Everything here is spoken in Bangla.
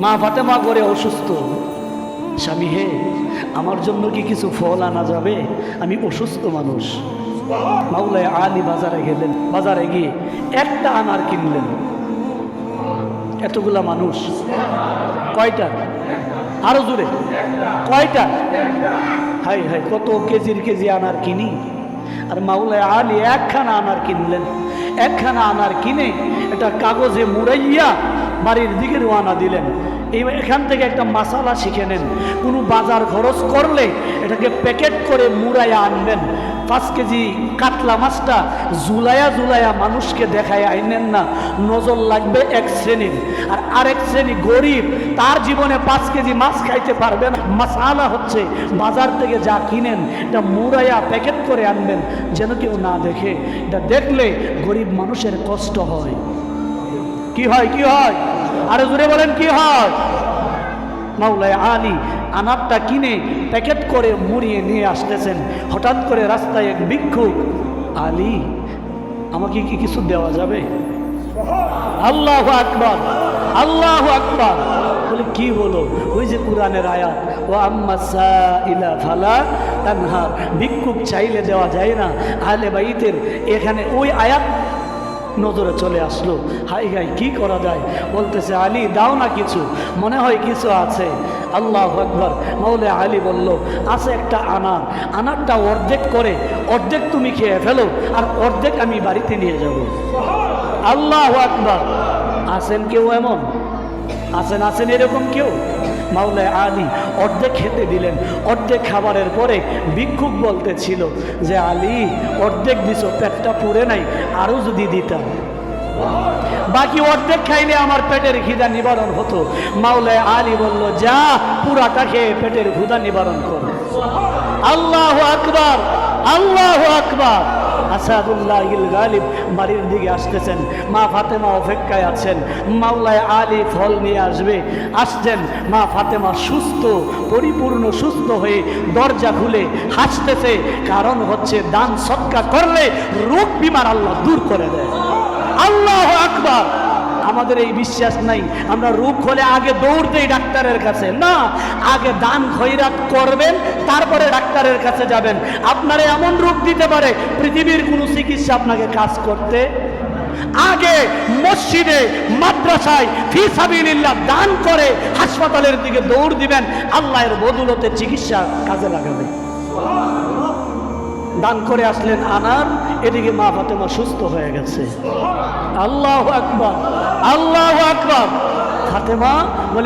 মা ফাতেমা করে অসুস্থ, স্বামী হে আমার জন্য কি কিছু ফল আনা যাবে, আমি অসুস্থ মানুষ। মাওলানা আলী বাজারে গেলেন, বাজারে গিয়ে একটা আনার কিনলেন। এতগুলা মানুষ, কয়টা? আরো জোরে, কয়টা? হাই হাই, কত কেজির কেজি আনার কিনি। আর মাওলানা আলী একখানা আনার কিনলেন। একখানা আনার কিনে এটা কাগজে মুড়াইয়া বাড়ির দিকে রওনা দিলেন। এখান থেকে একটা মশালা শিখে নেন, কোনো বাজার খরচ করলে এটাকে প্যাকেট করে মুড়াইয়া আনবেন। 5 কেজি কাতলা মাছটা ঝুলাইয়া ঝুলাইয়া মানুষকে দেখায় আইনেন না, নজর লাগবে এক শ্রেণীর। আর আরেক শ্রেণী গরিব, তার জীবনে 5 কেজি মাছ খাইতে পারবে না। মশালা হচ্ছে বাজার থেকে যা কিনেন এটা মুড়াইয়া প্যাকেট করে আনবেন, যেন কেউ না দেখে। এটা দেখলে গরিব মানুষের কষ্ট হয়। কি হয়? কি হয়? আরো জোরে বলেন, কি হয়? মাওলানা আলী আনারটা কিনে প্যাকেট করে মুড়িয়ে নিয়ে আসতেছেন। হঠাৎ করে রাস্তায় এক ভিক্ষুক, আলী আমাকে কি কিছু দেওয়া যাবে? আল্লাহু আকবার, আল্লাহু আকবার। বলে কি বলো? ওই যে কোরআনের আয়াত, ও আম্মা সাইলা ফালা তানহার, ভিক্ষুক চাইলে দেওয়া যায় না। আহলে বাইতের এখানে ওই আয়াত নজরে চলে আসলো। হাই হাই, কি করা যায়? বলতেছে আলী দাও না কিছু, মনে হয় কিছু আছে। আল্লাহু আকবার। মাওলানা আলী বলল, আছে একটা আনার, আনারটা অর্ধেক করে, অর্ধেক তুমি খেয়ে ফেলো আর অর্ধেক আমি বাড়িতে নিয়ে যাব। আল্লাহু আকবার। আছেন কেউ এমন? আছেন? আছেন এরকম কেউ? মাওলানা আলী অর্ধেক খেতে দিলেন। অর্ধেক খাবারের পরে ভিক্ষুক বলতেছিল যে আলী অর্ধেক দিছো, পেটটা পুরে নাই, আরো যদি দিতাম। বাকি অর্ধেক খাইলে আমার পেটের খিদা নিবারণ হতো। মাওলানা আলী বলল, যা পুরাটা খেয়ে পেটের ক্ষুধা নিবারণ কর। আল্লাহু আকবার, আল্লাহু আকবার। আসাদুল্লাহিল গালিব বাড়ির দিকে আসতেছেন। মা ফাতেমা অপেক্ষায় আছেন, মাওলানা আলী ফল নিয়ে আসবে। আসছেন, মা ফাতেমা সুস্থ, পরিপূর্ণ সুস্থ হয়ে দরজা খুলে হাসতেছে। কারণ হচ্ছে দান সদকা করলে রোগ বিমার আল্লাহ দূর করে দেয়। আল্লাহু আকবার। আমাদের এই বিশ্বাস নাই, আমরা রোগ হলে আগে দৌড় দেই ডাক্তারের কাছে। না, আগে দান খয়রাত করবেন, তারপরে ডাক্তারের কাছে যাবেন। আপনারা এমন রোগ দিতে পারে পৃথিবীর কোনো চিকিৎসা আপনাকে কাজ করতে। আগে মসজিদে, মাদ্রাসায় ফি সাবিলিল্লাহ দান করে হাসপাতালের দিকে দৌড় দিবেন, আল্লাহর বদৌলতে চিকিৎসা কাজে লাগাবে। দান করে আসলেন আনার, এদিকে মা ফাতেমা সুস্থ হয়ে গেছে। আল্লাহু আকবার, আল্লাহু আকবার। ফাতেমা বলে